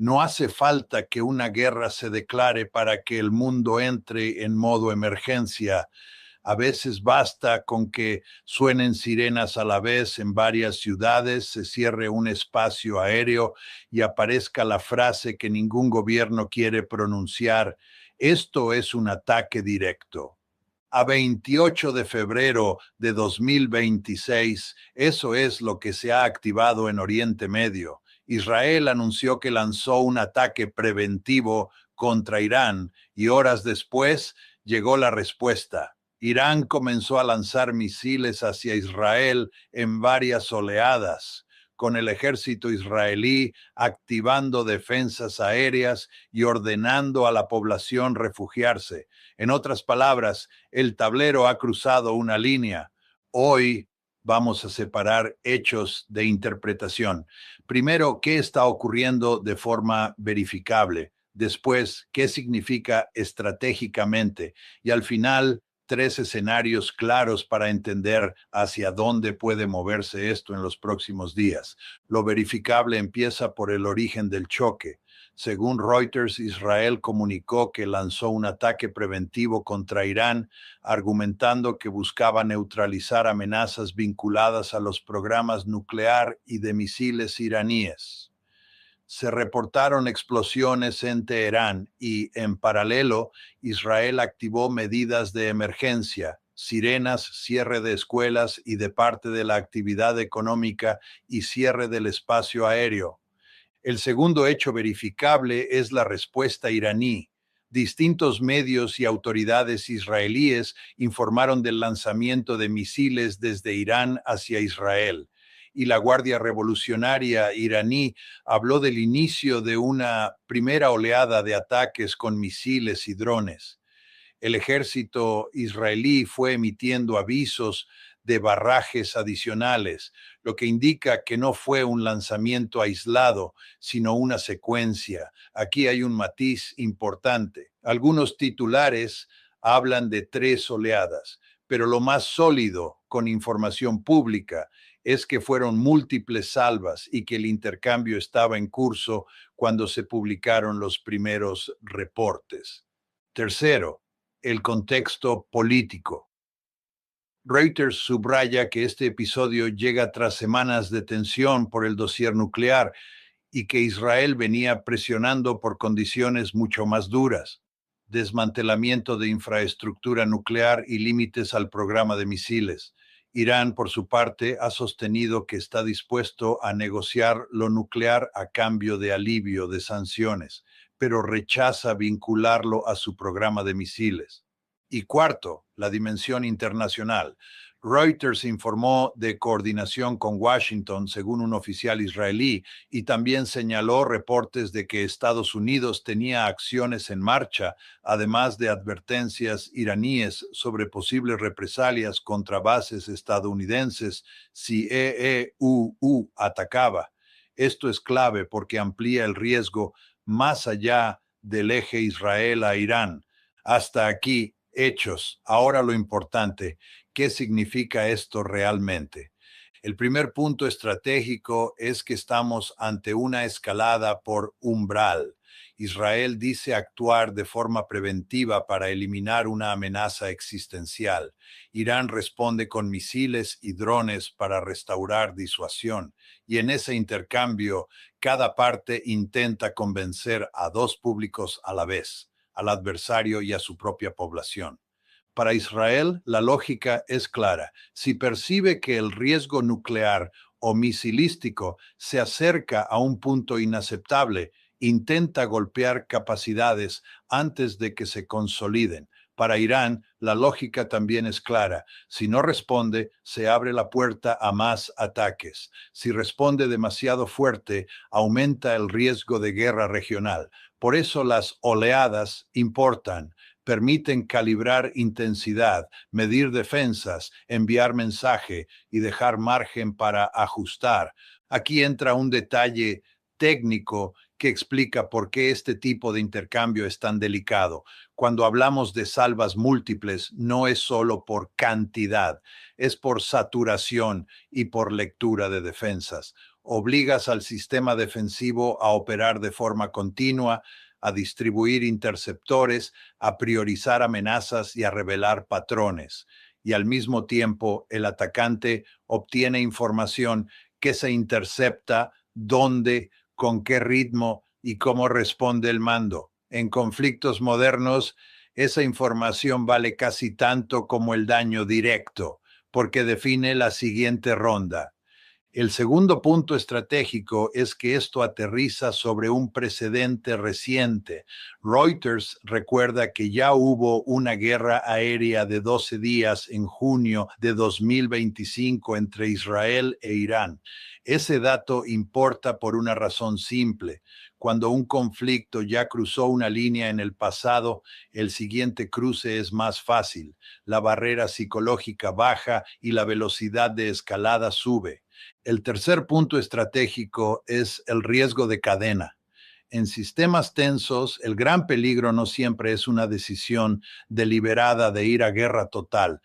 No hace falta que una guerra se declare para que el mundo entre en modo emergencia. A veces basta con que suenen sirenas a la vez en varias ciudades, se cierre un espacio aéreo y aparezca la frase que ningún gobierno quiere pronunciar. Esto es un ataque directo. A 28 de febrero de 2026, eso es lo que se ha activado en Oriente Medio. Israel anunció que lanzó un ataque preventivo contra Irán y horas después llegó la respuesta. Irán comenzó a lanzar misiles hacia Israel en varias oleadas, con el ejército israelí activando defensas aéreas y ordenando a la población refugiarse. En otras palabras, el tablero ha cruzado una línea. Hoy vamos a separar hechos de interpretación. Primero, ¿qué está ocurriendo de forma verificable? Después, ¿qué significa estratégicamente? Y al final, tres escenarios claros para entender hacia dónde puede moverse esto en los próximos días. Lo verificable empieza por el origen del choque. Según Reuters, Israel comunicó que lanzó un ataque preventivo contra Irán, argumentando que buscaba neutralizar amenazas vinculadas a los programas nuclear y de misiles iraníes. Se reportaron explosiones en Teherán y, en paralelo, Israel activó medidas de emergencia, sirenas, cierre de escuelas y de parte de la actividad económica y cierre del espacio aéreo. El segundo hecho verificable es la respuesta iraní. Distintos medios y autoridades israelíes informaron del lanzamiento de misiles desde Irán hacia Israel, y la Guardia Revolucionaria iraní habló del inicio de una primera oleada de ataques con misiles y drones. El ejército israelí fue emitiendo avisos de barrajes adicionales, lo que indica que no fue un lanzamiento aislado, sino una secuencia. Aquí hay un matiz importante. Algunos titulares hablan de tres oleadas, pero lo más sólido, con información pública, es que fueron múltiples salvas y que el intercambio estaba en curso cuando se publicaron los primeros reportes. Tercero, el contexto político. Reuters subraya que este episodio llega tras semanas de tensión por el dossier nuclear y que Israel venía presionando por condiciones mucho más duras: desmantelamiento de infraestructura nuclear y límites al programa de misiles. Irán, por su parte, ha sostenido que está dispuesto a negociar lo nuclear a cambio de alivio de sanciones, pero rechaza vincularlo a su programa de misiles. Y cuarto, la dimensión internacional. Reuters informó de coordinación con Washington, según un oficial israelí, y también señaló reportes de que Estados Unidos tenía acciones en marcha, además de advertencias iraníes sobre posibles represalias contra bases estadounidenses si EEUU atacaba. Esto es clave porque amplía el riesgo más allá del eje Israel a Irán. Hasta aquí, hechos. Ahora lo importante: ¿qué significa esto realmente? El primer punto estratégico es que estamos ante una escalada por umbral. Israel dice actuar de forma preventiva para eliminar una amenaza existencial. Irán responde con misiles y drones para restaurar disuasión. Y en ese intercambio, cada parte intenta convencer a dos públicos a la vez: al adversario y a su propia población. Para Israel, la lógica es clara. Si percibe que el riesgo nuclear o misilístico se acerca a un punto inaceptable, intenta golpear capacidades antes de que se consoliden. Para Irán, la lógica también es clara. Si no responde, se abre la puerta a más ataques. Si responde demasiado fuerte, aumenta el riesgo de guerra regional. Por eso las oleadas importan. Permiten calibrar intensidad, medir defensas, enviar mensaje y dejar margen para ajustar. Aquí entra un detalle técnico que explica por qué este tipo de intercambio es tan delicado. Cuando hablamos de salvas múltiples, no es solo por cantidad, es por saturación y por lectura de defensas. Obligas al sistema defensivo a operar de forma continua, a distribuir interceptores, a priorizar amenazas y a revelar patrones. Y al mismo tiempo, el atacante obtiene información que se intercepta, dónde, con qué ritmo y cómo responde el mando. En conflictos modernos, esa información vale casi tanto como el daño directo, porque define la siguiente ronda. El segundo punto estratégico es que esto aterriza sobre un precedente reciente. Reuters recuerda que ya hubo una guerra aérea de 12 días en junio de 2025 entre Israel e Irán. Ese dato importa por una razón simple. Cuando un conflicto ya cruzó una línea en el pasado, el siguiente cruce es más fácil. La barrera psicológica baja y la velocidad de escalada sube. El tercer punto estratégico es el riesgo de cadena. En sistemas tensos, el gran peligro no siempre es una decisión deliberada de ir a guerra total,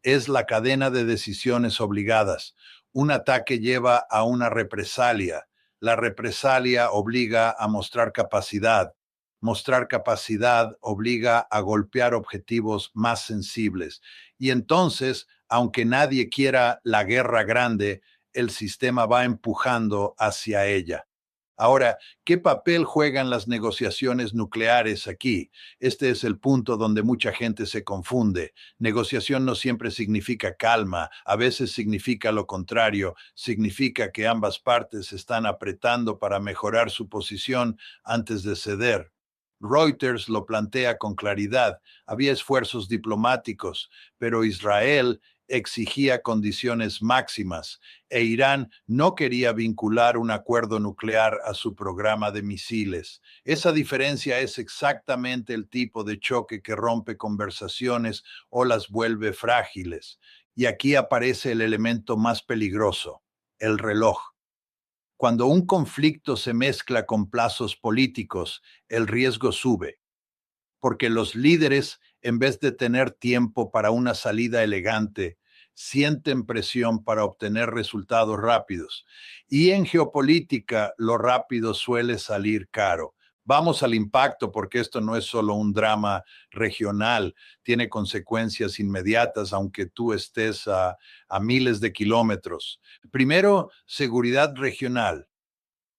es la cadena de decisiones obligadas. Un ataque lleva a una represalia. La represalia obliga a mostrar capacidad. Mostrar capacidad obliga a golpear objetivos más sensibles. Y entonces, aunque nadie quiera la guerra grande, el sistema va empujando hacia ella. Ahora, ¿qué papel juegan las negociaciones nucleares aquí? Este es el punto donde mucha gente se confunde. Negociación no siempre significa calma, a veces significa lo contrario, significa que ambas partes están apretando para mejorar su posición antes de ceder. Reuters lo plantea con claridad. Había esfuerzos diplomáticos, pero Israel exigía condiciones máximas e Irán no quería vincular un acuerdo nuclear a su programa de misiles. Esa diferencia es exactamente el tipo de choque que rompe conversaciones o las vuelve frágiles. Y aquí aparece el elemento más peligroso, el reloj. Cuando un conflicto se mezcla con plazos políticos, el riesgo sube porque los líderes, en vez de tener tiempo para una salida elegante, sienten presión para obtener resultados rápidos. Y en geopolítica, lo rápido suele salir caro. Vamos al impacto porque esto no es solo un drama regional, tiene consecuencias inmediatas aunque tú estés a miles de kilómetros. Primero, seguridad regional.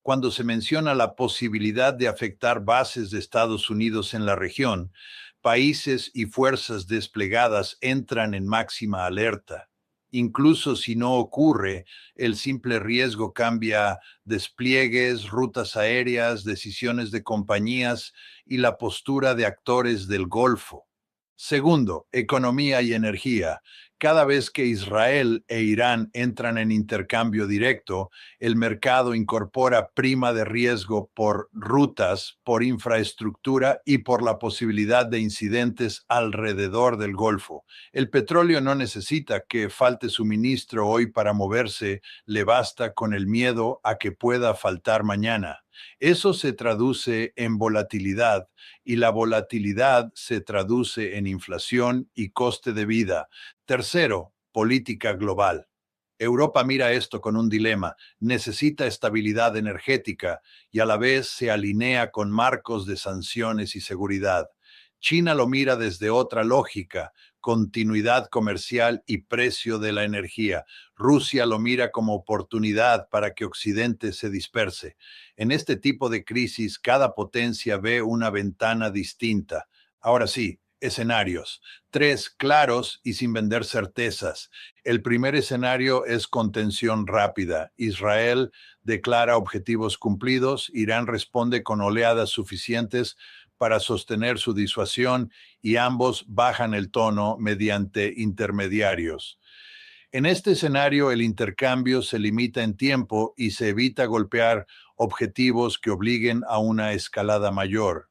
Cuando se menciona la posibilidad de afectar bases de Estados Unidos en la región, países y fuerzas desplegadas entran en máxima alerta. Incluso si no ocurre, el simple riesgo cambia despliegues, rutas aéreas, decisiones de compañías y la postura de actores del Golfo. Segundo, economía y energía. Cada vez que Israel e Irán entran en intercambio directo, el mercado incorpora prima de riesgo por rutas, por infraestructura y por la posibilidad de incidentes alrededor del Golfo. El petróleo no necesita que falte suministro hoy para moverse, le basta con el miedo a que pueda faltar mañana. Eso se traduce en volatilidad y la volatilidad se traduce en inflación y coste de vida. Tercero, política global. Europa mira esto con un dilema, necesita estabilidad energética y a la vez se alinea con marcos de sanciones y seguridad. China lo mira desde otra lógica, continuidad comercial y precio de la energía. Rusia lo mira como oportunidad para que Occidente se disperse. En este tipo de crisis, cada potencia ve una ventana distinta. Ahora sí, escenarios. Tres, claros y sin vender certezas. El primer escenario es contención rápida. Israel declara objetivos cumplidos, Irán responde con oleadas suficientes para sostener su disuasión y ambos bajan el tono mediante intermediarios. En este escenario, el intercambio se limita en tiempo y se evita golpear objetivos que obliguen a una escalada mayor.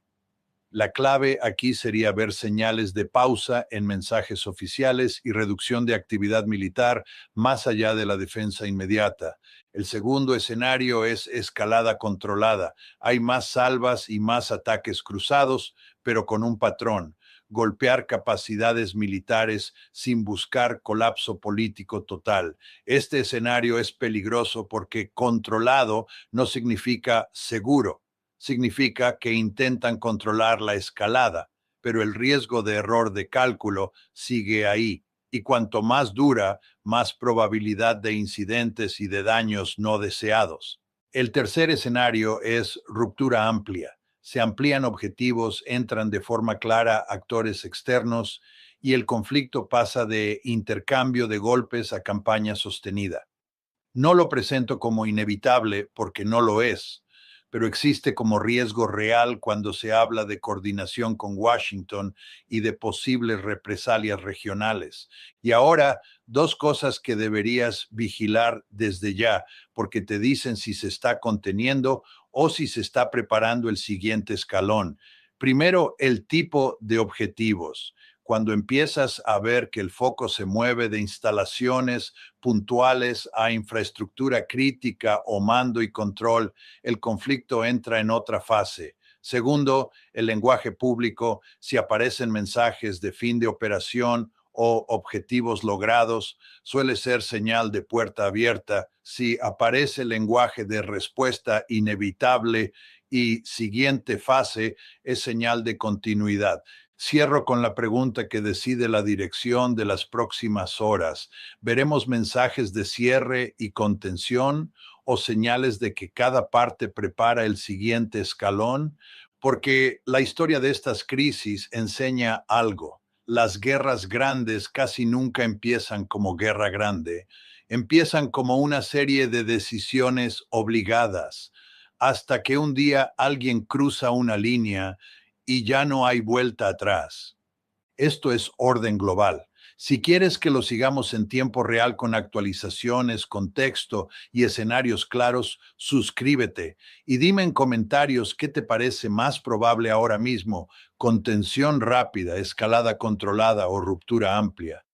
La clave aquí sería ver señales de pausa en mensajes oficiales y reducción de actividad militar más allá de la defensa inmediata. El segundo escenario es escalada controlada. Hay más salvas y más ataques cruzados, pero con un patrón. golpear capacidades militares sin buscar colapso político total. Este escenario es peligroso porque controlado no significa seguro, significa que intentan controlar la escalada, pero el riesgo de error de cálculo sigue ahí. Y cuanto más dura, más probabilidad de incidentes y de daños no deseados. El tercer escenario es ruptura amplia. Se amplían objetivos, entran de forma clara actores externos y el conflicto pasa de intercambio de golpes a campaña sostenida. No lo presento como inevitable porque no lo es, pero existe como riesgo real cuando se habla de coordinación con Washington y de posibles represalias regionales. Y ahora, dos cosas que deberías vigilar desde ya, porque te dicen si se está conteniendo o si se está preparando el siguiente escalón. Primero, el tipo de objetivos. Cuando empiezas a ver que el foco se mueve de instalaciones puntuales a infraestructura crítica o mando y control, el conflicto entra en otra fase. Segundo, el lenguaje público. Si aparecen mensajes de fin de operación o objetivos logrados, suele ser señal de puerta abierta. Si aparece el lenguaje de respuesta inevitable y siguiente fase, es señal de continuidad. Cierro con la pregunta que decide la dirección de las próximas horas. ¿Veremos mensajes de cierre y contención o señales de que cada parte prepara el siguiente escalón? Porque la historia de estas crisis enseña algo. Las guerras grandes casi nunca empiezan como guerra grande, empiezan como una serie de decisiones obligadas, hasta que un día alguien cruza una línea y ya no hay vuelta atrás. Esto es orden global. Si quieres que lo sigamos en tiempo real con actualizaciones, contexto y escenarios claros, suscríbete y dime en comentarios qué te parece más probable ahora mismo: contención rápida, escalada controlada o ruptura amplia.